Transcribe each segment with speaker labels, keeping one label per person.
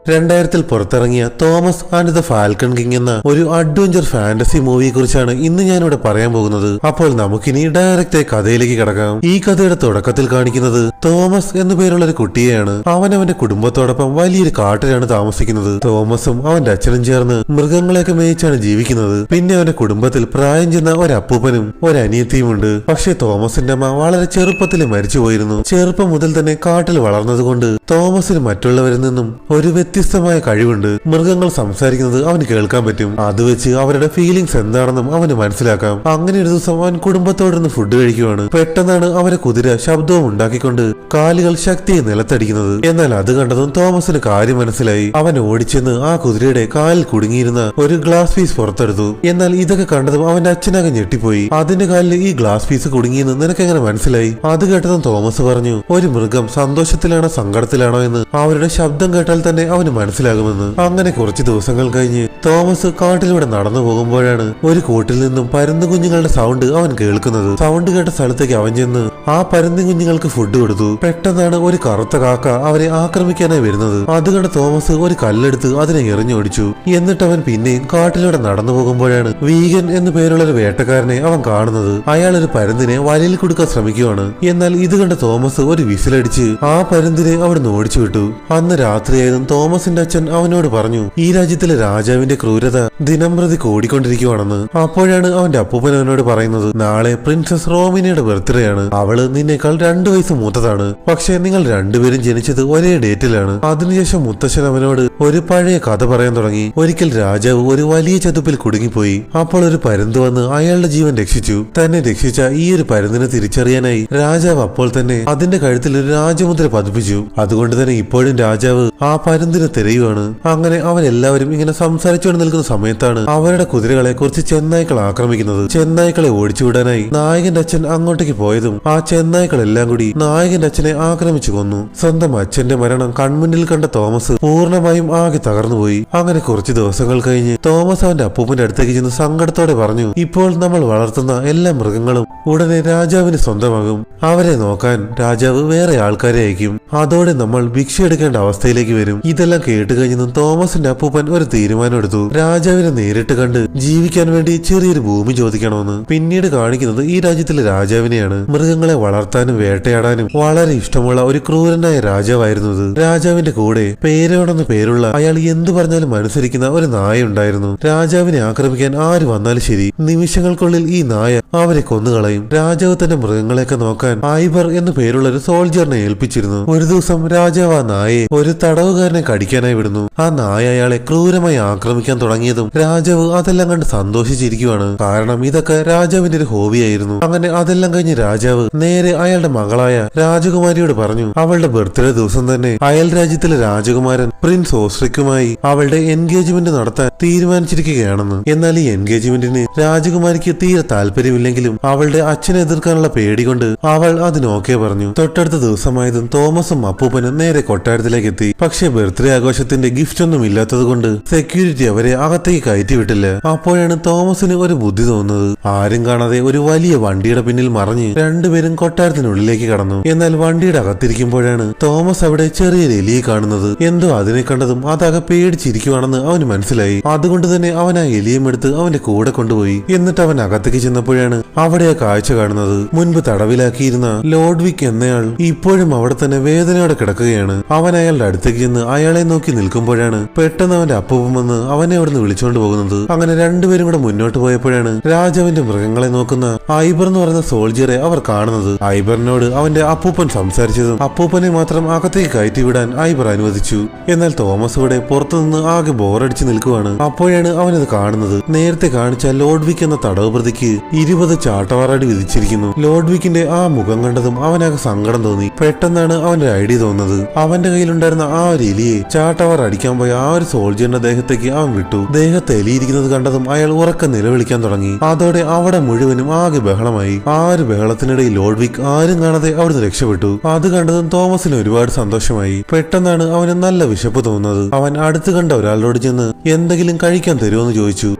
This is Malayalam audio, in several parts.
Speaker 1: 2000-ൽ പുറത്തിറങ്ങിയ Thomas and the falcon king എന്ന ഒരു അഡ്വഞ്ചർ ഫാന്റസി മൂവിയെ കുറിച്ചാണ് ഇന്ന് ഞാനിവിടെ പറയാൻ പോകുന്നത്. അപ്പോൾ നമുക്കിനി ഡയറക്റ്റ് കഥയിലേക്ക് കടക്കാം. ഈ കഥയുടെ തുടക്കത്തിൽ കാണിക്കുന്നത് തോമസ് എന്നു പേരുള്ള ഒരു കുട്ടിയെയാണ്. അവൻ അവന്റെ കുടുംബത്തോടൊപ്പം വലിയൊരു കാട്ടിലാണ് താമസിക്കുന്നത്. തോമസും അവന്റെ അച്ഛനും ചേർന്ന് മൃഗങ്ങളെയൊക്കെ മേയിച്ചാണ് ജീവിക്കുന്നത്. പിന്നെ അവന്റെ കുടുംബത്തിൽ പ്രായം ചെന്ന ഒരു അപ്പൂപ്പനും ഒരു അനിയത്തിയുമുണ്ട്. പക്ഷേ തോമസിന്റെ അമ്മ വളരെ ചെറുപ്പത്തിൽ മരിച്ചുപോയിരുന്നു. ചെറുപ്പം മുതൽ തന്നെ കാട്ടിൽ വളർന്നതുകൊണ്ട് തോമസിന് മറ്റുള്ളവരിൽ നിന്നും ഒരു വ്യത്യസ്തമായ കഴിവുണ്ട്. മൃഗങ്ങൾ സംസാരിക്കുന്നത് അവന് കേൾക്കാൻ പറ്റും. അത് വെച്ച് അവരുടെ ഫീലിംഗ്സ് എന്താണെന്നും അവന് മനസ്സിലാക്കാം. അങ്ങനെ ഒരു ദിവസം അവൻ കുടുംബത്തോടൊന്ന് ഫുഡ് കഴിക്കുവാണ്. പെട്ടെന്നാണ് അവരെ കുതിര ശബ്ദവും ഉണ്ടാക്കിക്കൊണ്ട് കാലുകൾ ശക്തിയെ നിലത്തടിക്കുന്നത്. എന്നാൽ അത് കണ്ടതും തോമസിന് കാര്യം മനസ്സിലായി. അവൻ ഓടിച്ചെന്ന് ആ കുതിരയുടെ കാലിൽ കുടുങ്ങിയിരുന്ന ഒരു ഗ്ലാസ് പീസ് പുറത്തെടുത്തു. എന്നാൽ ഇതൊക്കെ കണ്ടതും അവന്റെ അച്ഛനാകെ ഞെട്ടിപ്പോയി. അതിന്റെ കാലിൽ ഈ ഗ്ലാസ് പീസ് കുടുങ്ങിയെന്ന് നിനക്കെങ്ങനെ മനസ്സിലായി? അത് കേട്ടതും തോമസ് പറഞ്ഞു, ഒരു മൃഗം സന്തോഷത്തിലാണോ സങ്കടത്തിലാണോ എന്ന് അവരുടെ ശബ്ദം കേട്ടാൽ തന്നെ അവന് മനസ്സിലാകുമെന്ന്. അങ്ങനെ കുറച്ച് ദിവസങ്ങൾ കഴിഞ്ഞ് തോമസ് കാട്ടിലൂടെ നടന്നു പോകുമ്പോഴാണ് ഒരു കൂട്ടിൽ നിന്നും പരുന്ത് കുഞ്ഞുങ്ങളുടെ സൗണ്ട് അവൻ കേൾക്കുന്നത്. സൗണ്ട് കേട്ട സ്ഥലത്തേക്ക് അവൻ ചെന്ന് ആ പരുന്ത് കുഞ്ഞുങ്ങൾക്ക് ഫുഡ് കൊടുത്തു. പെട്ടെന്നാണ് ഒരു കറുത്ത കാക്ക അവരെ ആക്രമിക്കാനായി വരുന്നത്. അത് കണ്ട തോമസ് ഒരു കല്ലെടുത്ത് അതിനെ എറിഞ്ഞോടിച്ചു. എന്നിട്ട് അവൻ പിന്നെയും കാട്ടിലൂടെ നടന്നു പോകുമ്പോഴാണ് വീഗൻ എന്നു പേരുള്ള ഒരു വേട്ടക്കാരനെ അവൻ കാണുന്നത്. അയാൾ ഒരു പരുന്തിനെ വലയിൽ കൊടുക്കാൻ ശ്രമിക്കുവാണ്. എന്നാൽ ഇത് കണ്ട തോമസ് ഒരു വിസിലടിച്ച് ആ പരുന്തിനെ അവിടുന്ന് ഓടിച്ചു വിട്ടു. അന്ന് രാത്രിയായതും തോമസിന്റെ അച്ഛൻ അവനോട് പറഞ്ഞു, ഈ രാജ്യത്തിലെ രാജാവിന്റെ ക്രൂരത ദിനംപ്രതി കൂടിക്കൊണ്ടിരിക്കുവാണെന്ന്. അപ്പോഴാണ് അവന്റെ അപ്പൂപ്പൻ അവനോട് പറയുന്നത്, നാളെ പ്രിൻസസ് റോമിനയുടെ ബർത്ത്ഡേ ആണ്. അവള് നിന്നേക്കാൾ 2 വയസ്സ് മൂത്തതാണ്. പക്ഷെ നിങ്ങൾ രണ്ടുപേരും ജനിച്ചത് ഒരേ ഡേറ്റിലാണ്. അതിനുശേഷം മുത്തശ്ശൻ അവനോട് ഒരു പഴയ കഥ പറയാൻ തുടങ്ങി. ഒരിക്കൽ രാജാവ് ഒരു വലിയ ചതുപ്പിൽ കുടുങ്ങിപ്പോയി. അപ്പോൾ ഒരു പരുന്ത് വന്ന് അയാളുടെ ജീവൻ രക്ഷിച്ചു. തന്നെ രക്ഷിച്ച ഈ ഒരു പരുന്തിനെ തിരിച്ചറിയാനായി രാജാവ് അപ്പോൾ തന്നെ അതിന്റെ കഴുത്തിൽ ഒരു രാജമുദ്ര പതിപ്പിച്ചു. അതുകൊണ്ട് തന്നെ ഇപ്പോഴും രാജാവ് ആ പരുന്തിനെ തിരയുവാണ്. അങ്ങനെ അവരെല്ലാവരും ഇങ്ങനെ സംസാരിച്ചുകൊണ്ട് നിൽക്കുന്ന സമയത്താണ് അവരുടെ കുതിരകളെ കുറച്ച് ചെന്നായ്ക്കൾ ആക്രമിക്കുന്നത്. ചെന്നായ്ക്കളെ ഓടിച്ചുവിടാനായി നായകന്റെ അച്ഛൻ അങ്ങോട്ടേക്ക് പോയതും ആ ചെന്നായ്ക്കളെല്ലാം കൂടി നായകന്റെ അച്ഛനെ ആക്രമിച്ചു കൊന്നു. സ്വന്തം അച്ഛന്റെ മരണം കൺമുന്നിൽ കണ്ട തോമസ് പൂർണ്ണമായും ആകെ തകർന്നുപോയി. അങ്ങനെ കുറച്ച് ദിവസങ്ങൾ കഴിഞ്ഞ് തോമസ് അവന്റെ അപ്പൂപ്പന്റെ അടുത്തേക്ക് ചെന്ന് സങ്കടത്തോടെ പറഞ്ഞു, ഇപ്പോൾ നമ്മൾ വളർത്തുന്ന എല്ലാ മൃഗങ്ങളും ഉടനെ രാജാവിന് സ്വന്തമാകും. അവരെ നോക്കാൻ രാജാവ് വേറെ ആൾക്കാരെ അയക്കും. അതോടെ നമ്മൾ ഭിക്ഷ എടുക്കേണ്ട അവസ്ഥയിലേക്ക് വരും. ഇതെല്ലാം കേട്ട് കഴിഞ്ഞതും തോമസിന്റെ അപ്പൂപ്പൻ ഒരു തീരുമാനം എടുത്തു. രാജാവിനെ നേരിട്ട് കണ്ട് ജീവിക്കാൻ വേണ്ടി ചെറിയൊരു ഭൂമി ചോദിക്കണമെന്ന്. പിന്നീട് കാണിക്കുന്നത് ഈ രാജ്യത്തിലെ രാജാവിനെയാണ്. മൃഗങ്ങളെ വളർത്താനും വേട്ടയാടാനും വളരെ ഇഷ്ടമുള്ള ഒരു ക്രൂരനായ രാജാവായിരുന്നു ഇത്. രാജാവിന്റെ കൂടെ പേരോടെന്ന് പേരുള്ള അയാൾ എന്തു പറഞ്ഞാലും അനുസരിക്കുന്ന ഒരു നായ ഉണ്ടായിരുന്നു. രാജാവിനെ ആക്രമിക്കാൻ ആര് വന്നാലും ശരി, നിമിഷങ്ങൾക്കുള്ളിൽ ഈ നായ അവരെ കൊന്നുകളയും. രാജാവ് തന്റെ മൃഗങ്ങളെയൊക്കെ നോക്കാൻ ഐബർ എന്നു പേരുള്ള ഒരു സോൾജറിനെ ഏൽപ്പിച്ചിരുന്നു. ഒരു ദിവസം രാജാവ് ആ നായയെ ഒരു തടവുകാരനെ കടിക്കാനായി വിടുന്നു. ആ നായ അയാളെ ക്രൂരമായി ആക്രമിക്കാൻ തുടങ്ങിയതും രാജാവ് അതെല്ലാം കണ്ട് സന്തോഷിച്ചിരിക്കുവാണ്. കാരണം ഇതൊക്കെ രാജാവിന്റെ ഒരു ഹോബിയായിരുന്നു. അങ്ങനെ അതെല്ലാം കഴിഞ്ഞ് രാജാവ് നേരെ അയാളുടെ മകളായ രാജകുമാരിയോട് പറഞ്ഞു, അവളുടെ ബർത്ത്ഡേ ദിവസം തന്നെ അയൽ രാജ്യത്തിലെ രാജകുമാരൻ പ്രിൻസ് ഓസ്ട്രിക്കുമായി അവളുടെ എൻഗേജ്മെന്റ് നടത്താൻ തീരുമാനിച്ചിരിക്കുകയാണെന്ന്. എന്നാൽ ഈ എൻഗേജ്മെന്റിന് രാജകുമാരിക്ക് തീരെ താല്പര്യമില്ലെങ്കിലും അവളുടെ അച്ഛനെ എതിർക്കാനുള്ള പേടി കൊണ്ട് അവൾ അതിന് ഓക്കെ പറഞ്ഞു. തൊട്ടടുത്ത ദിവസമായതും തോമസും അപ്പൂപ്പനും നേരെ കൊട്ടാരത്തിലേക്ക് എത്തി. പക്ഷെ ബർത്ത്ഡേ ആഘോഷത്തിന്റെ ഗിഫ്റ്റ് ഒന്നും ഇല്ലാത്തത് കൊണ്ട് സെക്യൂരിറ്റി അവരെ അകത്തേക്ക് കയറ്റിവിട്ടില്ല. അപ്പോഴാണ് തോമസിന് ഒരു ബുദ്ധി തോന്നുന്നത്. ആരും കാണാതെ ഒരു വലിയ വണ്ടിയുടെ പിന്നിൽ മറിഞ്ഞ് രണ്ടുപേരും കൊട്ടാരത്തിനുള്ളിലേക്ക് കടന്നു. എന്നാൽ വണ്ടിയുടെ അകത്തിരിക്കുമ്പോഴാണ് തോമസ് അവിടെ ചെറിയൊരു എലിയെ കാണുന്നത്. എന്തോ അതിനെ കണ്ടതും അതാകെ പേടിച്ചിരിക്കുവാണെന്ന് അവന് മനസ്സിലായി. അതുകൊണ്ട് തന്നെ അവൻ ആ എലിയും എടുത്ത് അവന്റെ കൂടെ കൊണ്ടുപോയി. എന്നിട്ട് അവൻ അകത്തേക്ക് ചെന്നപ്പോഴാണ് അവിടെ ആ കാഴ്ച കാണുന്നത്. മുൻപ് തടവിലാക്കിയിരുന്ന ലോഡ്വിക് എന്നയാൾ ഇപ്പോഴും അവിടെ തന്നെ വേദനയോടെ കിടക്കുകയാണ്. അവൻ അയാളുടെ അടുത്തേക്ക് ചെന്ന് അയാളെ നോക്കി നിൽക്കുമ്പോഴാണ് പെട്ടെന്ന് അവന്റെ അപ്പൂപ്പൻ വന്ന് അവനെ അവിടുന്ന് വിളിച്ചുകൊണ്ട് പോകുന്നത്. അങ്ങനെ രണ്ടുപേരും കൂടെ മുന്നോട്ട് പോയപ്പോഴാണ് രാജാവിന്റെ മൃഗങ്ങളെ നോക്കുന്ന ഐബർ എന്ന് പറയുന്ന സോൾജിയറെ അവർ കാണുന്നത്. ഐബറിനോട് അവന്റെ അപ്പൂപ്പൻ സംസാരിച്ചതും അപ്പൂപ്പനെ മാത്രം അകത്തേക്ക് കയറ്റിവിടാൻ ഐബർ അനുവദിച്ചു. എന്നാൽ തോമസ് ഇവിടെ പുറത്തുനിന്ന് ആകെ ബോറടിച്ച് നിൽക്കുവാണ്. അപ്പോഴാണ് അവനത് കാണുന്നത്. നേരത്തെ കാണിച്ച ലോഡ്വിക് എന്ന തടവ് പ്രതിക്ക് 20 ചാട്ടവാറടി വിധിച്ചിരിക്കുന്നു. ലോഡ്വിക്കിന്റെ ആ മുഖം കണ്ടതും അവനാകെ സങ്കടം തോന്നി. പെട്ടെന്നാണ് അവന്റെ ഐഡിയ തോന്നുന്നത്. അവന്റെ കയ്യിലുണ്ടായിരുന്ന ആ ഒരു എലിയെ ചാട്ടവാർ അടിക്കാൻ പോയ ആ ഒരു സോൾജറിന്റെ ദേഹത്തേക്ക് അവൻ വിട്ടു. ദേഹത്ത് എലിയിരിക്കുന്നത് കണ്ടതും അയാൾ ഉറക്കെ നിലവിളിക്കാൻ തുടങ്ങി. അതോടെ അവിടെ മുഴുവനും ആകെ ബഹളമായി. ആ ഒരു ബഹളത്തിനിടയിൽ ലോഡ്വിക് ആരും കാണാതെ അവിടുന്ന് രക്ഷപ്പെട്ടു. അത് കണ്ടതും തോമസിന് ഒരുപാട് സന്തോഷമായി. പെട്ടെന്നാണ് അവന് നല്ല വിശപ്പ് തോന്നുന്നത്. അവൻ അടുത്ത് കണ്ട ഒരാളോട് ചെന്ന് എന്തെങ്കിലും കഴിക്കാൻ തരുമെന്ന് ചോദിച്ചു.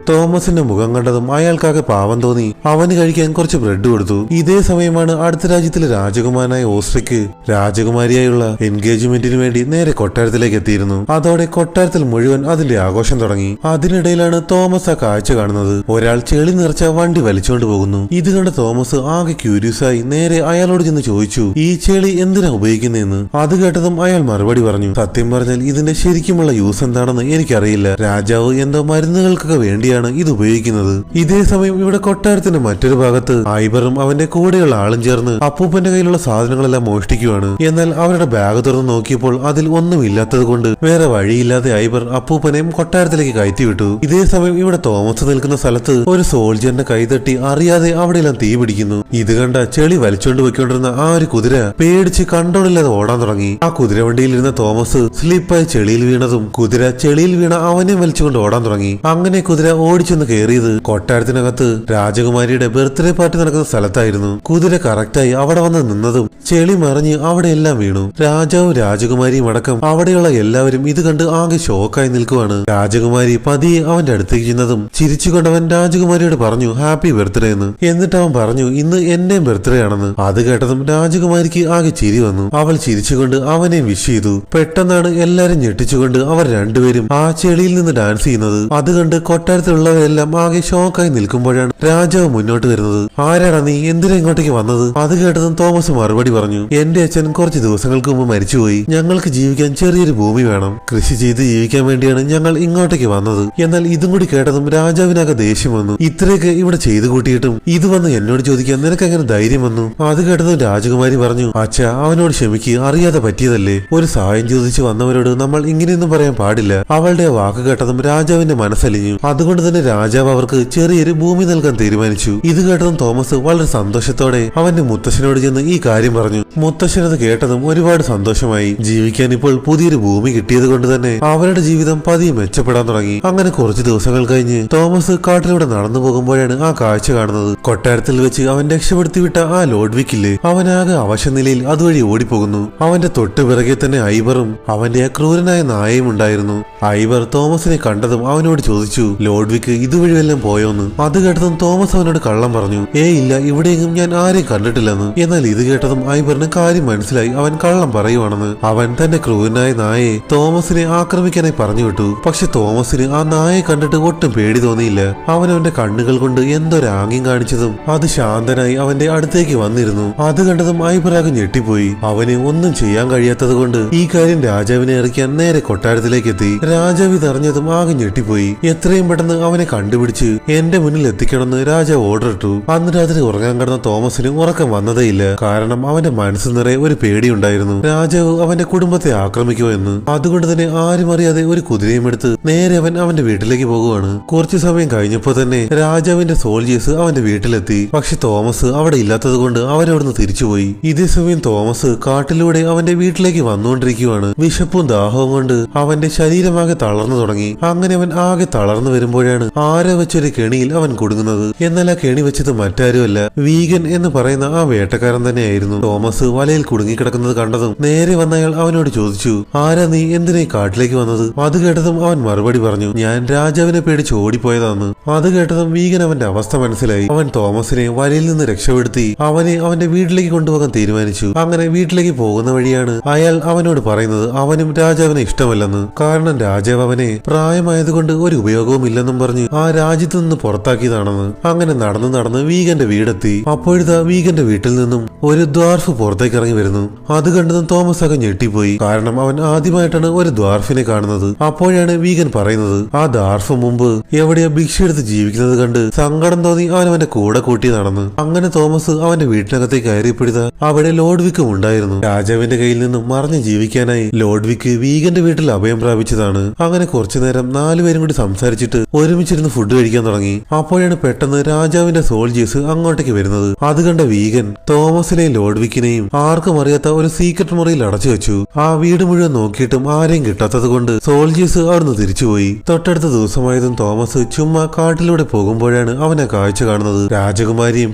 Speaker 1: തോമസിന്റെ മുഖം കണ്ടതും അയാൾക്കാകെ പാവം തോന്നി. അവന് കഴിക്കാൻ കുറച്ച് ബ്രെഡ് കൊടുത്തു. ഇതേ സമയമാണ് അടുത്ത രാജ്യത്തിലെ രാജകുമാരനായ ഓസ്ട്രിക്ക് രാജകുമാരിയായുള്ള എൻഗേജ്മെന്റിന് വേണ്ടി നേരെ കൊട്ടാരത്തിലേക്ക് എത്തി. എത്തിയിരുന്നു. അതോടെ കൊട്ടാരത്തിൽ മുഴുവൻ അതിന്റെ ആഘോഷം തുടങ്ങി. അതിനിടയിലാണ് തോമസ് ആ കാഴ്ച കാണുന്നത്. ഒരാൾ ചെളി നിറച്ച വണ്ടി വലിച്ചുകൊണ്ട് പോകുന്നു. ഇത് കണ്ട തോമസ് ആകെ ക്യൂരിയസ് ആയി നേരെ അയാളോട് ചെന്ന് ചോദിച്ചു, ഈ ചെളി എന്തിനാ ഉപയോഗിക്കുന്നതെന്ന്. അത് കേട്ടതും അയാൾ മറുപടി പറഞ്ഞു, സത്യം പറഞ്ഞാൽ ഇതിന്റെ ശരിക്കുമുള്ള യൂസ് എന്താണെന്ന് എനിക്കറിയില്ല. രാജാവ് എന്തോ മരുന്നുകൾക്കൊക്കെ വേണ്ടിയാണ് ഇത് ഉപയോഗിക്കുന്നത്. ഇതേ സമയം ഇവിടെ കൊട്ടാരത്തിന്റെ മറ്റൊരു ഭാഗത്ത് ഐബറും അവന്റെ കൂടെയുള്ള ആളും ചേർന്ന് അപ്പൂപ്പന്റെ കയ്യിലുള്ള സാധനങ്ങളെല്ലാം മോഷ്ടിക്കുകയാണ്. എന്നാൽ അവരുടെ ബാഗ് തുറന്ന് നോക്കിയപ്പോൾ അതിൽ ഒന്നുമില്ലാത്തത് കൊണ്ട് വേറെ വഴിയില്ലാതെ ഐബർ അപ്പൂപ്പനെയും കൊട്ടാരത്തിലേക്ക് കയറ്റിവിട്ടു. ഇതേ സമയം ഇവിടെ തോമസ് നിൽക്കുന്ന സ്ഥലത്ത് ഒരു സോൾജറിന്റെ കൈതട്ടി അറിയാതെ അവിടെയെല്ലാം തീ പിടിക്കുന്നു. ഇത് കണ്ട ചെളി വലിച്ചോണ്ട് പോയിക്കൊണ്ടിരുന്ന ആ ഒരു കുതിര പേടിച്ച് കൺട്രോളില്ലാതെ ഓടാൻ തുടങ്ങി. ആ കുതിരവണ്ടിയിലിരുന്ന തോമസ് സ്ലിപ്പായി ചെളിയിൽ വീണതും കുതിര ചെളിയിൽ വീണ അവനെ വലിച്ചുകൊണ്ട് ഓടാൻ തുടങ്ങി. അങ്ങനെ കുതിര ഓടിച്ചെന്ന് കയറിയത് കൊട്ടാരത്തിനകത്ത് രാജകുമാരിയുടെ ബർത്ത്ഡേ പാർട്ടി നടക്കുന്ന സ്ഥലത്തായിരുന്നു. കുതിര കറക്റ്റായി അവിടെ വന്ന് നിന്നതും ചെളി മറിഞ്ഞ് അവിടെയെല്ലാം വീണു. രാജാവും രാജകുമാരിയും അടക്കം അവിടെയുള്ള എല്ലാവരും ഇത് കണ്ട് ആകെ ഷോക്കായി നിൽക്കുവാണ്. രാജകുമാരി പതിയെ അവന്റെ അടുത്തേക്ക് ചെന്നതും ചിരിച്ചുകൊണ്ടവൻ രാജകുമാരിയോട് പറഞ്ഞു ഹാപ്പി ബർത്ത്ഡേ എന്ന്. എന്നിട്ട് അവൻ പറഞ്ഞു ഇന്ന് എന്റെയും ബർത്ത്ഡേ ആണെന്ന്. അത് കേട്ടതും രാജകുമാരിക്ക് ആകെ ചിരി വന്നു. അവൾ ചിരിച്ചുകൊണ്ട് അവനെ വിഷ് ചെയ്തു. പെട്ടെന്നാണ് എല്ലാരും ഞെട്ടിച്ചുകൊണ്ട് അവർ രണ്ടുപേരും ആ ചെളിയിൽ നിന്ന് ഡാൻസ് ചെയ്യുന്നത്. അത് കണ്ട് കൊട്ടാരത്തിലുള്ളവരെല്ലാം ആകെ ഷോക്കായി നിൽക്കുമ്പോഴാണ് രാജാവ് മുന്നോട്ട് വരുന്നത്. ആരാടാ നീ, എന്തിനാ ഇങ്ങോട്ടേക്ക് വന്നത്? അത് കേട്ടതും തോമസ് മറുപടി പറഞ്ഞു, എന്റെ അച്ഛൻ കുറച്ച് ദിവസങ്ങൾക്ക് മുമ്പ് മരിച്ചുപോയി. ഞങ്ങൾക്ക് ജീവിക്കാൻ ചെറിയൊരു ഭൂമി വേണം. കൃഷി ചെയ്ത് ജീവിക്കാൻ വേണ്ടിയാണ് ഞങ്ങൾ ഇങ്ങോട്ടേക്ക് വന്നത്. എന്നാൽ ഇതും കൂടി കേട്ടതും രാജാവിനാകെ ദേഷ്യം വന്നു. ഇത്രയൊക്കെ ഇവിടെ ചെയ്തു കൂട്ടിയിട്ടും ഇത് വന്ന് എന്നോട് ചോദിക്കാൻ നിനക്ക് എങ്ങനെ ധൈര്യം വന്നു? അത് കേട്ടതും രാജകുമാരി പറഞ്ഞു, അച്ഛാ അവനോട് ക്ഷമിക്ക്, അറിയാതെ പറ്റിയതല്ലേ. ഒരു സഹായം ചോദിച്ചു വന്നവരോട് നമ്മൾ ഇങ്ങനെയൊന്നും പറയാൻ പാടില്ല. അവളുടെ വാക്ക് കേട്ടതും രാജാവിന്റെ മനസ്സലിഞ്ഞു. അതുകൊണ്ട് തന്നെ രാജാവ് അവർക്ക് ചെറിയൊരു ഭൂമി നൽകാൻ തീരുമാനിച്ചു. ഇത് കേട്ടതും തോമസ് വളരെ സന്തോഷത്തോടെ അവന്റെ മുത്തശ്ശനോട് ചെന്ന് ഈ കാര്യം പറഞ്ഞു. മുത്തശ്ശനത് കേട്ടതും ഒരുപാട് സന്തോഷമായി. ജീവിക്കാൻ ഇപ്പോൾ പുതിയൊരു ഭൂമി കിട്ടിയത് കൊണ്ട് തന്നെ അവരുടെ ജീവിതം പതിയെ മെച്ചപ്പെടാൻ തുടങ്ങി. അങ്ങനെ കുറച്ചു ദിവസങ്ങൾ കഴിഞ്ഞ് തോമസ് കാട്ടിലൂടെ നടന്നു പോകുമ്പോഴാണ് ആ കാഴ്ച കാണുന്നത്. കൊട്ടാരത്തിൽ വെച്ച് അവൻ രക്ഷപ്പെടുത്തി വിട്ട ആ ലോഡ്വിക്കില്ലേ, അവനാകെ അവശനിലയിൽ അതുവഴി ഓടിപ്പോകുന്നു. അവന്റെ തൊട്ടു പിറകെ തന്നെ ഐബറും അവന്റെ ആ ക്രൂരനായ നായയും ഉണ്ടായിരുന്നു. ഐബർ തോമസിനെ കണ്ടതും അവനോട് ചോദിച്ചു, ലോഡ്വിക്ക് ഇതുവഴി വല്ലതും പോയോന്ന്. അത് കേട്ടതും തോമസ് അവനോട് കള്ളം പറഞ്ഞു, ഇല്ല, ഇവിടെയെങ്കിലും ഞാൻ ആരെയും കണ്ടിട്ടില്ലെന്ന്. എന്നാൽ ഇത് കേട്ടതും ഐബറിന് കാര്യം മനസ്സിലായി അവൻ കള്ളം പറയുവാണെന്ന്. അവൻ തന്റെ ക്രൂരനായ നായയെ തോമസിനെ ആക്രമിക്കാനായി പറഞ്ഞു വിട്ടു. പക്ഷെ തോമസിന് ആ നായയെ കണ്ടിട്ട് ഒട്ടും പേടി തോന്നിയില്ല. അവൻ അവന്റെ കണ്ണുകൾ കൊണ്ട് എന്തൊരാംഗ്യം കാണിച്ചതും അത് ശാന്തനായി അവന്റെ അടുത്തേക്ക് വന്നിരുന്നു. അത് കണ്ടതും ഐബറാകെ ഞെട്ടിപ്പോയി. അവന് ഒന്നും ചെയ്യാൻ കഴിയാത്തത് കൊണ്ട് ഈ കാര്യം രാജാവിനെ അറിയിക്കാൻ നേരെ കൊട്ടാരത്തിലേക്ക് എത്തി. രാജാവ് ഇതറിഞ്ഞതും ആകെ ഞെട്ടിപ്പോയി. എത്രയും പെട്ടെന്ന് അവനെ കണ്ടുപിടിച്ച് എന്റെ മുന്നിൽ എത്തിക്കണമെന്ന് രാജാവ് ഓർഡർ ഇട്ടു. അന്ന് രാത്രി ഉറങ്ങാൻ കിടന്ന തോമസിന് ഉറക്കം വന്നതേയില്ല. കാരണം അവന്റെ മനസ്സ് നിറയെ ഒരു പേടിയുണ്ടായിരുന്നു, രാജാവ് അവന്റെ കുടുംബത്തെ ആക്രമിക്കുമോ എന്ന്. അതുകൊണ്ട് തന്നെ ആരും അറിയാതെ ഒരു കുതിരയും എടുത്ത് നേരെ അവൻ അവന്റെ വീട്ടിലേക്ക് പോകുവാണ്. കുറച്ചു സമയം കഴിഞ്ഞപ്പോ തന്നെ രാജാവിന്റെ സോൾജേഴ്സ് അവന്റെ വീട്ടിലെത്തി. പക്ഷെ തോമസ് അവിടെ ഇല്ലാത്തത് കൊണ്ട് അവരവിടുന്ന് തിരിച്ചുപോയി. ഇതേ സമയം തോമസ് കാട്ടിലൂടെ അവന്റെ വീട്ടിലേക്ക് വന്നുകൊണ്ടിരിക്കുവാണ്. വിശപ്പും ദാഹവും കൊണ്ട് അവന്റെ ശരീരമാകെ തളർന്നു തുടങ്ങി. അങ്ങനെ അവൻ ആകെ തളർന്നു വരുമ്പോഴാണ് ആരോ വെച്ചൊരു കെണിയിൽ അവൻ കുടുങ്ങുന്നത്. എന്നാൽ ആ കെണി വെച്ചത് മറ്റാരുമല്ല, വീഗൻ എന്ന് പറയുന്ന ആ വേട്ടക്കാരൻ തന്നെയായിരുന്നു. തോമസ് വലയിൽ കുടുങ്ങിക്കിടക്കുന്നത് കണ്ടതും നേരെ വന്ന അയാൾ അവനോട് ചോദിച്ചു, ആരാ നീ, എന്തിനാ കാട്ടിലേക്ക് വന്നത്? അത് കേട്ടതും അവൻ മറുപടി പറഞ്ഞു, ഞാൻ രാജാവിനെ പേടിച്ച് ഓടിപ്പോയതാന്ന്. അത് കേട്ടതും വീഗൻ അവന്റെ അവസ്ഥ മനസ്സിലായി. അവൻ തോമസിനെ വലയിൽ നിന്ന് രക്ഷപ്പെടുത്തി അവനെ അവന്റെ വീട്ടിലേക്ക് കൊണ്ടുപോകാൻ തീരുമാനിച്ചു. അങ്ങനെ വീട്ടിലേക്ക് പോകുന്ന വഴിയാണ് അയാൾ അവനോട് പറയുന്നത് അവനും രാജാവിനെ ഇഷ്ടമല്ലെന്ന്. കാരണം രാജാവ് അവനെ പ്രായമായതുകൊണ്ട് ഒരു ഉപയോഗവും ഇല്ലെന്നും പറഞ്ഞ് ആ രാജ്യത്തു നിന്ന് പുറത്താക്കിയതാണെന്ന്. അങ്ങനെ നടന്ന് നടന്ന് വീഗന്റെ വീടെത്തി. അപ്പോഴിതാ വീഗന്റെ വീട്ടിൽ നിന്നും ഒരു ദ്വാർഫ് പുറത്തേക്ക് ഇറങ്ങി വരുന്നു. അത് കണ്ടതും തോമസ് ഒക്കെ ഞെട്ടിപ്പോയി. കാരണം അവൻ ആദ്യമായിട്ടാണ് ഒരു ദ്വാർഫിനെ കാണുന്നത്. അപ്പോഴാണ് വീഗൻ പറയുന്നത് ആ ദ്വാർഫ് മുമ്പ് എവിടെയോ ഭിക്ഷ എടുത്ത് ജീവിക്കുന്നത് കണ്ട് സങ്കടം തോന്നി അവൻ അവന്റെ കൂടെ കൂട്ടിയതാണെന്ന്. അങ്ങനെ തോമസ് അവന്റെ വീട്ടിനകത്തേക്ക് കയറിയപ്പോഴാ അവിടെ ലോഡ്വിക്കും ഉണ്ടായിരുന്നു. രാജാവിന്റെ കയ്യിൽ നിന്നും മറിഞ്ഞ് ജീവിക്കാനായി ലോഡ്വിക്ക് വീഗന്റെ വീട്ടിൽ അഭയം പ്രാപിച്ചതാണ്. അങ്ങനെ കുറച്ചുനേരം നാലുപേരും കൂടി സംസാരിച്ചിട്ട് ഒരുമിച്ചിരുന്ന് ഫുഡ് കഴിക്കാൻ തുടങ്ങി. അപ്പോഴാണ് പെട്ടെന്ന് രാജാവിന്റെ സോൾജേഴ്സ് അങ്ങോട്ടേക്ക് വരുന്നത്. അത് കണ്ട വീഗൻ തോമസിനെയും ലോഡ്വിക്കിനെയും ആർക്കും അറിയാത്ത ഒരു സീക്രട്ട് മുറിയിൽ അടച്ചു വെച്ചു. ആ വീട് മുഴുവൻ നോക്കിയിട്ടും ആരെയും കിട്ടാത്തത് കൊണ്ട് സോൾജേഴ്സ് അവിടുന്ന് തിരിച്ചുപോയി. തൊട്ടടുത്ത ദിവസമായതും തോമസ് ചുമ്മാ കാട്ടിലൂടെ പോകുമ്പോഴാണ് അവനെ കാഴ്ച കാണുന്നത്. രാജകുമാരിയും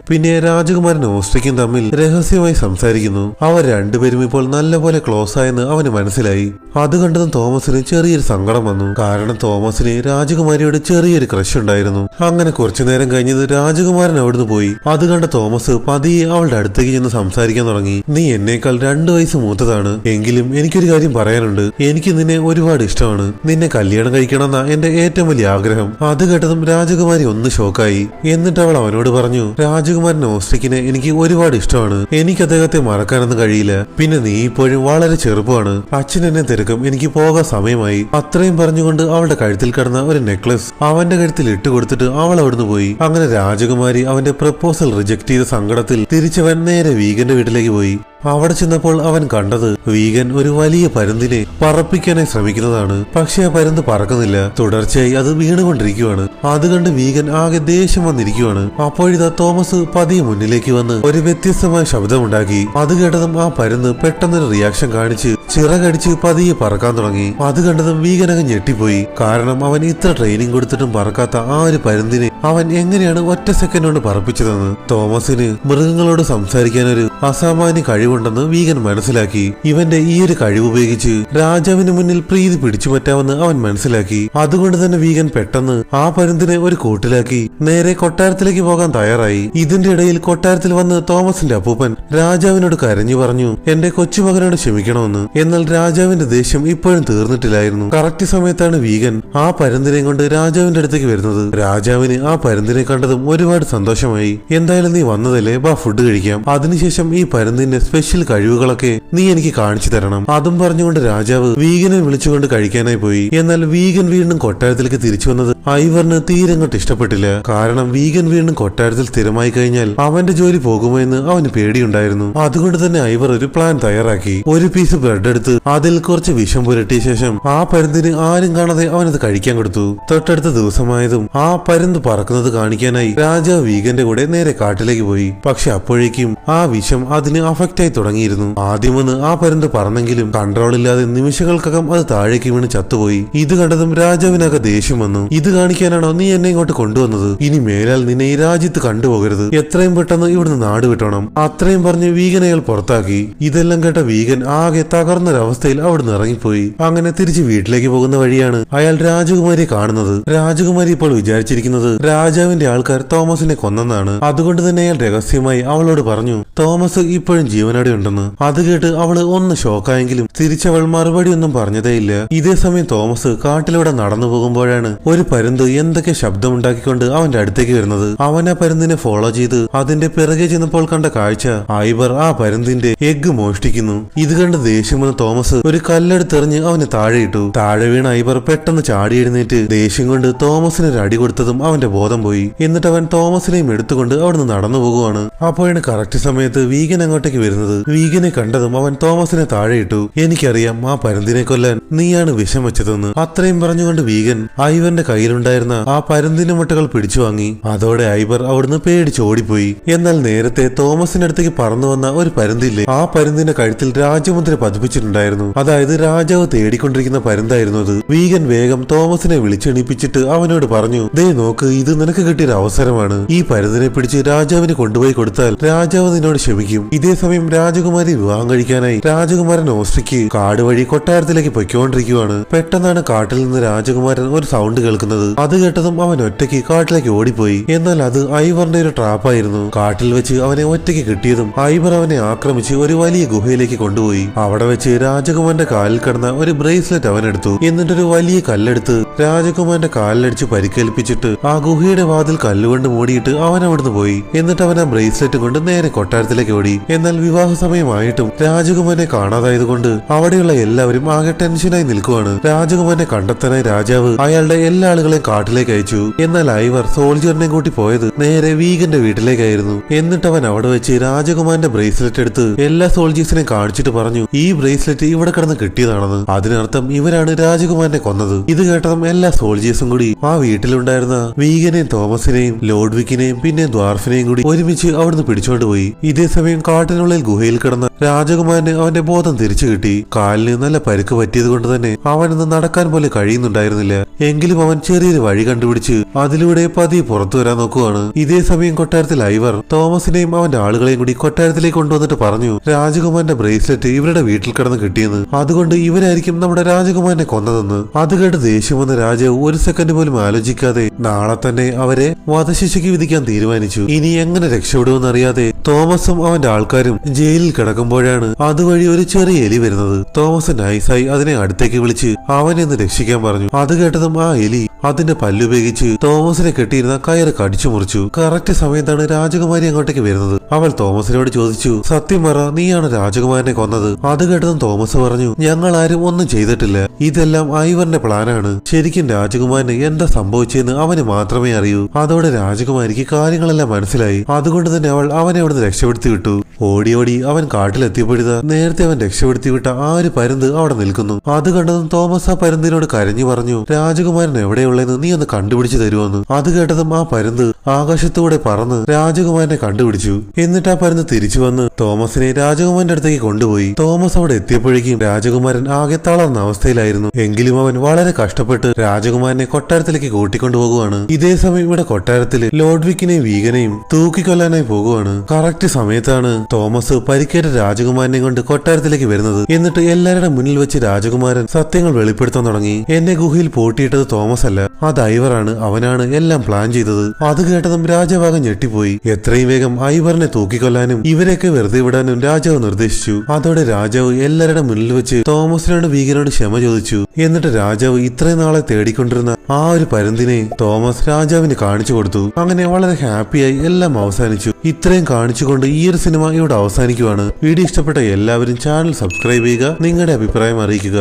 Speaker 1: പിന്നെ രാജകുമാരൻ ഓസ്ട്രിക്കും തമ്മിൽ രഹസ്യമായി സംസാരിക്കുന്നു. അവർ രണ്ടുപേരും ഇപ്പോൾ നല്ലപോലെ ക്ലോസ് ആയെന്ന് അവന് മനസ്സിലായി. അത് കണ്ടതും തോമസിന് ചെറിയൊരു സങ്കടം വന്നു. കാരണം തോമസിന് രാജകുമാരിയോട് ചെറിയൊരു ക്രഷ് ഉണ്ടായിരുന്നു. അങ്ങനെ കുറച്ചു നേരം കഴിഞ്ഞത് രാജകുമാരൻ അവിടുന്ന് പോയി. അത് കണ്ട തോമസ് പതിയെ അവളുടെ അടുത്തേക്ക് ചെന്ന് സംസാരിക്കാൻ തുടങ്ങി. നീ എന്നേക്കാൾ 2 വയസ്സ് മൂത്തതാണ്, എങ്കിലും എനിക്കൊരു കാര്യം പറയാനുണ്ട്. എനിക്ക് നിന്നെ ഒരുപാട് ഇഷ്ടമാണ്. നിന്നെ കല്യാണം കഴിക്കണമെന്ന എന്റെ ഏറ്റവും വലിയ ആഗ്രഹം. അത് കേട്ടതും രാജകുമാരി ഒന്ന് ഷോക്കായി. എന്നിട്ട് അവൾ അവനോട് പറഞ്ഞു, രാജകുമാരൻ ഓസ്ട്രിക്കിനെ എനിക്ക് ഒരുപാട് ഇഷ്ടമാണ്. എനിക്ക് അദ്ദേഹത്തെ മറക്കാനൊന്നും കഴിയില്ല. പിന്നെ നീ ഇപ്പോഴും വളരെ ചെറുപ്പമാണ്. അച്ഛൻ എന്നെ തിരക്കും. എനിക്ക് പോകാൻ സമയമായി. അത്രയും പറഞ്ഞുകൊണ്ട് അവളുടെ കഴുത്തിൽ കിടന്ന ഒരു നെക്ലസ് അവന്റെ കഴുത്തിൽ ഇട്ടുകൊടുത്തിട്ട് അവൾ അവിടുന്ന് പോയി. അങ്ങനെ രാജകുമാരി അവന്റെ പ്രപ്പോസൽ റിജക്ട് ചെയ്ത സങ്കടത്തിൽ തിരിച്ചവൻ നേരെ വീഗന്റെ വീട്ടിലേക്ക് പോയി. അവിടെ ചെന്നപ്പോൾ അവൻ കണ്ടത് വീഗൻ ഒരു വലിയ പരുന്തിനെ പറപ്പിക്കാനായി ശ്രമിക്കുന്നതാണ്. പക്ഷെ ആ പരുന്ത് പറക്കുന്നില്ല. തുടർച്ചയായി അത് വീണുകൊണ്ടിരിക്കുകയാണ്. അത് കണ്ട് വീഗൻ ആകെ ദേഷ്യം വന്നിരിക്കുകയാണ്. അപ്പോഴിതാ തോമസ് പതിയെ മുന്നിലേക്ക് വന്ന് ഒരു വ്യത്യസ്തമായ ശബ്ദമുണ്ടാക്കി. അത് കേട്ടതും ആ പരുന്ത് പെട്ടെന്നൊരു റിയാക്ഷൻ കാണിച്ച് ചിറകടിച്ച് പതിയെ പറക്കാൻ തുടങ്ങി. അത് കണ്ടതും വീഗനങ്ങ് ഞെട്ടിപ്പോയി. കാരണം അവൻ ഇത്ര ട്രെയിനിങ് കൊടുത്തിട്ടും പറക്കാത്ത ആ ഒരു പരുന്തിനെ അവൻ എങ്ങനെയാണ് ഒറ്റ സെക്കൻഡ് കൊണ്ട് പറപ്പിച്ചതെന്ന്. തോമസിന് മൃഗങ്ങളോട് സംസാരിക്കാൻ ഒരു അസാമാന്യ കഴിവുണ്ടെന്ന് വീഗൻ മനസ്സിലാക്കി. ഇവന്റെ ഈ ഒരു കഴിവ് ഉപയോഗിച്ച് രാജാവിന് മുന്നിൽ പ്രീതി പിടിച്ചു പറ്റാമെന്ന് അവൻ മനസ്സിലാക്കി. അതുകൊണ്ട് തന്നെ വീഗൻ പെട്ടെന്ന് ആ പരുന്തിനെ ഒരു കൂട്ടിലാക്കി നേരെ കൊട്ടാരത്തിലേക്ക് പോകാൻ തയ്യാറായി. ഇതിന്റെ ഇടയിൽ കൊട്ടാരത്തിൽ വന്ന് തോമസിന്റെ അപ്പൂപ്പൻ രാജാവിനോട് കരഞ്ഞു പറഞ്ഞു, എന്റെ കൊച്ചുമകനോട് ക്ഷമിക്കണമെന്ന്. എന്നാൽ രാജാവിന്റെ ദേഷ്യം ഇപ്പോഴും തീർന്നിട്ടില്ലായിരുന്നു. കറക്റ്റ് സമയത്താണ് വീഗൻ ആ പരുന്തിനെ കൊണ്ട് രാജാവിന്റെ അടുത്തേക്ക് വരുന്നത്. രാജാവിന് ആ പരുന്തിനെ കണ്ടതും ഒരുപാട് സന്തോഷമായി. എന്തായാലും നീ വന്നതല്ലേ, ബാ ഫുഡ് കഴിക്കാം. അതിനുശേഷം ഈ പരുന്തിന്റെ സ്പെഷ്യൽ കഴിവുകളൊക്കെ നീ എനിക്ക് കാണിച്ചു തരണം. അതും പറഞ്ഞുകൊണ്ട് രാജാവ് വീഗനെ വിളിച്ചുകൊണ്ട് കഴിക്കാനായി പോയി. എന്നാൽ വീഗൻ വീണ്ടും കൊട്ടാരത്തിലേക്ക് തിരിച്ചു വന്നത് ഐവറിന് തീരെ അങ്ങോട്ട് ഇഷ്ടപ്പെട്ടില്ല. കാരണം വീഗൻ വീണ്ടും കൊട്ടാരത്തിൽ സ്ഥിരമായി കഴിഞ്ഞാൽ അവന്റെ ജോലി പോകുമോ എന്ന് അവന് പേടിയുണ്ടായിരുന്നു. അതുകൊണ്ട് തന്നെ ഐവർ ഒരു പ്ലാൻ തയ്യാറാക്കി. ഒരു പീസ് ബ്രെഡ് എടുത്ത് അതിൽ കുറച്ച് വിഷം പുരട്ടിയ ശേഷം ആ പരുന്തിന് ആരും കാണാതെ അവനത് കഴിക്കാൻ കൊടുത്തു. തൊട്ടടുത്ത ദിവസമായതും ആ പരുന്ത് പറക്കുന്നത് കാണിക്കാനായി രാജാവ് വീഗന്റെ കൂടെ നേരെ കാട്ടിലേക്ക് പോയി. പക്ഷെ അപ്പോഴേക്കും ആ വിഷം അതിന് അഫക്റ്റ് ആയി തുടങ്ങിയിരുന്നു. ആദ്യമൊന്ന് ആ പരുന്ത് പറന്നെങ്കിലും കൺട്രോൾ ഇല്ലാതെ നിമിഷങ്ങൾക്കകം അത് താഴേക്ക് വീണ് ചത്തുപോയി. ഇത് കണ്ടതും രാജാവിനൊക്കെ ദേഷ്യം വന്നു. ഇത് കാണിക്കാനാണോ നീ എന്നെ ഇങ്ങോട്ട് കൊണ്ടുവന്നത്? ഇനി മേലാൽ നിന്നെ ഈ രാജ്യത്ത് കണ്ടുപോകരുത്. എത്രയും പെട്ടെന്ന് ഇവിടുന്ന് നാട് വിട്ടണം. അത്രയും പറഞ്ഞ് വീഗനെ അയാൾ പുറത്താക്കി. ഇതെല്ലാം കേട്ട വീഗൻ ആകെ തകർന്നൊരവസ്ഥയിൽ അവിടുന്ന് ഇറങ്ങിപ്പോയി. അങ്ങനെ തിരിച്ച് വീട്ടിലേക്ക് പോകുന്ന വഴിയാണ് അയാൾ രാജകുമാരിയെ കാണുന്നത്. രാജകുമാരി ഇപ്പോൾ വിചാരിച്ചിരിക്കുന്നത് രാജാവിന്റെ ആൾക്കാർ തോമസിനെ കൊന്നെന്നാണ്. അതുകൊണ്ട് തന്നെ അയാൾ രഹസ്യമായി അവളോട് പറഞ്ഞു തോമസ് ഇപ്പോഴും ജീവനോടെ ഉണ്ടെന്ന്. അത് കേട്ട് അവള് ഒന്ന് ഷോക്കായെങ്കിലും തിരിച്ചവൾ മറുപടി ഒന്നും പറഞ്ഞതേയില്ല. ഇതേ സമയം തോമസ് കാട്ടിലൂടെ നടന്നു പോകുമ്പോഴാണ് ഒരു പരുന്ത് എന്തൊക്കെ ശബ്ദമുണ്ടാക്കിക്കൊണ്ട് അവന്റെ അടുത്തേക്ക് വരുന്നത്. അവൻ ആ പരുന്തിനെ ഫോളോ ചെയ്ത് അതിന്റെ പിറകെ ചെന്നപ്പോൾ കണ്ട കാഴ്ച ഐവർ ആ പരുന്തിന്റെ എഗ്ഗ് മോഷ്ടിക്കുന്നു. ഇത് കണ്ട് ദേഷ്യം വന്ന തോമസ് ഒരു കല്ലെടുത്തെറിഞ്ഞ് അവനെ താഴെയിട്ടു. താഴെ വീണ ഐവർ പെട്ടെന്ന് ചാടി എഴുന്നേറ്റ് ദേഷ്യം കൊണ്ട് തോമസിന് ഒരു അടി കൊടുത്തതും അവന്റെ ബോധം പോയി. എന്നിട്ട് അവൻ തോമസിനെയും എടുത്തുകൊണ്ട് അവിടുന്ന് നടന്നു പോകുവാണ്. അപ്പോഴാണ് കറക്റ്റ് സമയത്ത് വീഗൻ അങ്ങോട്ടേക്ക് വരുന്നത്. വീഗനെ കണ്ടതും അവൻ തോമസിനെ താഴെയിട്ടു. എനിക്കറിയാം ആ പരുന്തിനെ കൊല്ലാൻ നീയാണ് വിഷം വെച്ചതെന്ന്. അത്രയും പറഞ്ഞുകൊണ്ട് വീഗൻ ഐവറിന്റെ കയ്യിലുണ്ടായിരുന്ന ആ പരുന്തിന്റെ മുട്ടകൾ പിടിച്ചു വാങ്ങി. അതോടെ ഐവർ അവിടുന്ന് പേടിച്ച് ഓടിപ്പോയി. എന്നാൽ നേരത്തെ തോമസിന്റെ അടുത്തേക്ക് പറന്നു വന്ന ഒരു പരുന്തില്ലേ, ആ പരുന്തിന്റെ കഴുത്തിൽ രാജമുദ്ര പതിപ്പിച്ചിട്ടുണ്ടായിരുന്നു. അതായത് രാജാവ് തേടിക്കൊണ്ടിരിക്കുന്ന പരുന്തായിരുന്നു അത്. വീഗൻ വേഗം തോമസിനെ വിളിച്ചെണീപ്പിച്ചിട്ട് അവനോട് പറഞ്ഞു, ദേ നോക്ക്, ഇത് നിനക്ക് കിട്ടിയൊരു അവസരമാണ്. ഈ പരുന്തിനെ പിടിച്ച് രാജാവിന് കൊണ്ടുപോയി കൊടുത്താൽ രാജാവ് നിന്നോട് ക്ഷമിക്കും. ഇതേ സമയം രാജകുമാരി വിവാഹം കഴിക്കാനായി രാജകുമാരൻ ഓസ്ട്രിക്ക് കാട് വഴി കൊട്ടാരത്തിലേക്ക് പൊയ്ക്കൊണ്ടിരിക്കുകയാണ്. പെട്ടെന്നാണ് കാട്ടിൽ നിന്ന് രാജകുമാരൻ ഒരു സൗണ്ട് കേൾക്കുന്നത്. അത് കേട്ടതും അവൻ ഒറ്റയ്ക്ക് കാട്ടിലേക്ക് ഓടിപ്പോയി. എന്നാൽ അത് ഐവറിന്റെ ഒരു ട്രാപ്പായിരുന്നു. കാട്ടിൽ വെച്ച് അവനെ ഒറ്റയ്ക്ക് കിട്ടിയതും ഐവർ അവനെ ആക്രമിച്ച് ഒരു വലിയ ഗുഹയിലേക്ക് കൊണ്ടുപോയി. അവിടെ വെച്ച് രാജകുമാരന്റെ കാലിൽ കിടന്ന ഒരു ബ്രേസ്ലെറ്റ് അവൻ എടുത്തു. എന്നിട്ടൊരു വലിയ കല്ലെടുത്ത് രാജകുമാരന്റെ കാലിലടിച്ച് പരിക്കേൽപ്പിച്ചിട്ട് ആ ഗുഹയുടെ വാതിൽ കല്ലുകൊണ്ട് മൂടിയിട്ട് അവൻ അവിടുന്ന് പോയി. എന്നിട്ട് അവൻ ആ ബ്രേസ്ലെറ്റ് കൊണ്ട് നേരെ കൊട്ടാരത്തിലേക്ക് ഓടി. എന്നാൽ വിവാഹ സമയമായിട്ടും രാജകുമാരനെ കാണാതായതുകൊണ്ട് അവിടെയുള്ള എല്ലാവരും ആകെ ടെൻഷനായി നിൽക്കുവാണ്. രാജകുമാരനെ കണ്ടെത്താനായി രാജാവ് അയാളുടെ എല്ലാ ആളുകളെയും കാട്ടിലേക്ക് അയച്ചു. എന്നാൽ ഐവർ സോൾജറിനെ കൂട്ടി പോയത് നേരെ വീഗന്റെ വീട്ടിലേക്കായിരുന്നു. എന്നിട്ട് അവൻ അവിടെ വെച്ച് രാജകുമാരന്റെ ബ്രേസ്ലെറ്റ് എടുത്ത് എല്ലാ സോൾജേഴ്സിനെയും കാണിച്ചിട്ട് പറഞ്ഞു, ഈ ബ്രേസ്ലെറ്റ് ഇവിടെ കിടന്ന് കിട്ടിയതാണെന്ന്. അതിനർത്ഥം ഇവരാണ് രാജകുമാരനെ കൊന്നത്. ഇത് കേട്ടതും എല്ലാ സോൾജേഴ്സും കൂടി ആ വീട്ടിലുണ്ടായിരുന്ന വീഗനെയും തോമസിനെയും ലോഡ്വിക്കിനെയും പിന്നെ ദ്വാർഫിനെയും കൂടി ഒരുമിച്ച് അവിടുന്ന് പിടിച്ചോണ്ട് പോയി. ഇതേ സമയം കാട്ടിനുള്ളിൽ ഗുഹയിൽ കിടന്ന രാജകുമാരന് അവന്റെ ബോധം തിരിച്ചു കിട്ടി. കാലിന് നല്ല പരുക്ക് പറ്റിയത് കൊണ്ട് തന്നെ അവനൊന്ന് നടക്കാൻ പോലെ കഴിയുന്നുണ്ടായിരുന്നില്ല. എങ്കിലും അവൻ ചെറിയൊരു വഴി കണ്ടുപിടിച്ച് അതിലൂടെ പതിയെ പുറത്തു വരാൻ നോക്കുവാണ്. ഇതേ സമയം കൊട്ടാരത്തിൽ ഐവർ തോമസിനെയും അവന്റെ ആളുകളെയും കൂടി കൊട്ടാരത്തിലേക്ക് കൊണ്ടുവന്നിട്ട് പറഞ്ഞു, രാജകുമാരന്റെ ബ്രേസ്ലെറ്റ് ഇവരുടെ വീട്ടിൽ കിടന്ന് കിട്ടിയെന്ന്. അതുകൊണ്ട് ഇവരായിരിക്കും നമ്മുടെ രാജകുമാരനെ കൊന്നതെന്ന്. അത് കേട്ട് ദേഷ്യം വന്ന രാജാവ് ഒരു സെക്കൻഡ് പോലും ആലോചിക്കാതെ നാളെ തന്നെ അവരെ വധശിക്ഷയ്ക്ക് വിധിക്കാൻ തീരുമാനിച്ചു. ഇനി എങ്ങനെ രക്ഷപ്പെടുമെന്നറിയാതെ തോമസും അവന്റെ ആൾക്കാരും ജയിലിൽ കിടക്കുമ്പോഴാണ് അതുവഴി ഒരു ചെറിയ എലി വരുന്നത്. തോമസ് നൈസായി അതിനെ അടുത്തേക്ക് വിളിച്ച് അവനെ ഒന്ന് രക്ഷിക്കാൻ പറഞ്ഞു. അത് കേട്ടതും ആ എലി അതിന്റെ പല്ലുപയോഗിച്ച് തോമസിനെ കെട്ടിയിരുന്ന കയറ് കടിച്ചു മുറിച്ചു. കറക്റ്റ് സമയത്താണ് രാജകുമാരി അങ്ങോട്ടേക്ക് വരുന്നത്. അവൾ തോമസിനോട് ചോദിച്ചു, സത്യം പറ, നീയാണ് രാജകുമാരനെ കൊന്നത്? അത് കേട്ടതും തോമസ് പറഞ്ഞു, ഞങ്ങൾ ആരും ഒന്നും ചെയ്തിട്ടില്ല, ഇതെല്ലാം ഐവറിന്റെ പ്ലാനാണ്. ശരിക്കും രാജകുമാരന് എന്താ സംഭവിച്ചെന്ന് അവന് മാത്രമേ അറിയൂ. അതോടെ രാജകുമാരിക്ക് കാര്യങ്ങളെല്ലാം മനസ്സിലായി. അതുകൊണ്ട് തന്നെ അവൾ അവനെ അവിടുന്ന് രക്ഷപ്പെടുത്തി വിട്ടു. ഓടി ഓടി അവൻ കാട്ടിലെത്തിയപ്പോഴാ നേരത്തെ അവൻ രക്ഷപ്പെടുത്തി വിട്ട ആ ഒരു പരുന്ത് അവിടെ നിൽക്കുന്നു. അത് കണ്ടതും തോമസ് ആ പരുന്തിനോട് കരഞ്ഞു പറഞ്ഞു, രാജകുമാരൻ എവിടെയുള്ളതെന്ന് നീ ഒന്ന് കണ്ടുപിടിച്ചു തരുമെന്ന്. അത് കേട്ടതും ആ പരുന്ത് ആകാശത്തൂടെ പറന്ന് രാജകുമാരനെ കണ്ടുപിടിച്ചു. എന്നിട്ട് ആ പരുന്ത് തിരിച്ചു വന്ന് തോമസിനെ രാജകുമാരന്റെ അടുത്തേക്ക് കൊണ്ടുപോയി. തോമസ് അവിടെ എത്തിയപ്പോഴേക്കും രാജകുമാരൻ ആകെ തളർന്ന അവസ്ഥയിലായിരുന്നു. എങ്കിലും അവൻ വളരെ കഷ്ടപ്പെട്ട് രാജകുമാരനെ കൊട്ടാരത്തിലേക്ക് കൂട്ടിക്കൊണ്ടുപോകുവാണ്. ഇതേ സമയം ഇവിടെ കൊട്ടാരത്തില് ലോഡ്വിക്കിനെയും വീഗനെയും തൂക്കിക്കൊല്ലാനായി പോകുവാണ്. കറക്റ്റ് സമയത്താണ് തോമസ് പരിക്കേറ്റ രാജകുമാരനെ കൊണ്ട് കൊട്ടാരത്തിലേക്ക് വരുന്നത്. എന്നിട്ട് എല്ലാവരുടെ മുന്നിൽ വെച്ച് രാജകുമാരൻ സത്യങ്ങൾ വെളിപ്പെടുത്താൻ തുടങ്ങി. എന്നെ ഗുഹയിൽ പൂട്ടിയിട്ടത് തോമസ് അല്ല, അത് ഐവറാണ്, അവനാണ് എല്ലാം പ്ലാൻ ചെയ്തത്. അത് കേട്ടതും രാജാവാകെ ഞെട്ടിപ്പോയി. എത്രയും വേഗം ഐവറിനെ തൂക്കിക്കൊല്ലാനും ഇവരെയൊക്കെ വെറുതെ വിടാനും രാജാവ് നിർദ്ദേശിച്ചു. അതോടെ രാജാവ് എല്ലാവരുടെ മുന്നിൽ വെച്ച് തോമസിനോട് വീഗനോട് ക്ഷമ ചോദിച്ചു. എന്നിട്ട് രാജാവ് ഇത്രയും നാളെ തേടിക്കൊണ്ടിരുന്ന ആ ഒരു പരുന്തിനെ തോമസ് രാജാവിന് കാണിച്ചു കൊടുത്തു. അങ്ങനെ വളരെ ഹാപ്പിയായി എല്ലാം അവസാനിച്ചു. ഇത്രയും കാണിച്ചുകൊണ്ട് ഈ ഒരു സിനിമ ഇവിടെ അവസാനിക്കുവാണ്. വീഡിയോ ഇഷ്ടപ്പെട്ട എല്ലാവരും ചാനൽ സബ്സ്ക്രൈബ് ചെയ്യുക, നിങ്ങളുടെ അഭിപ്രായം അറിയിക്കുക.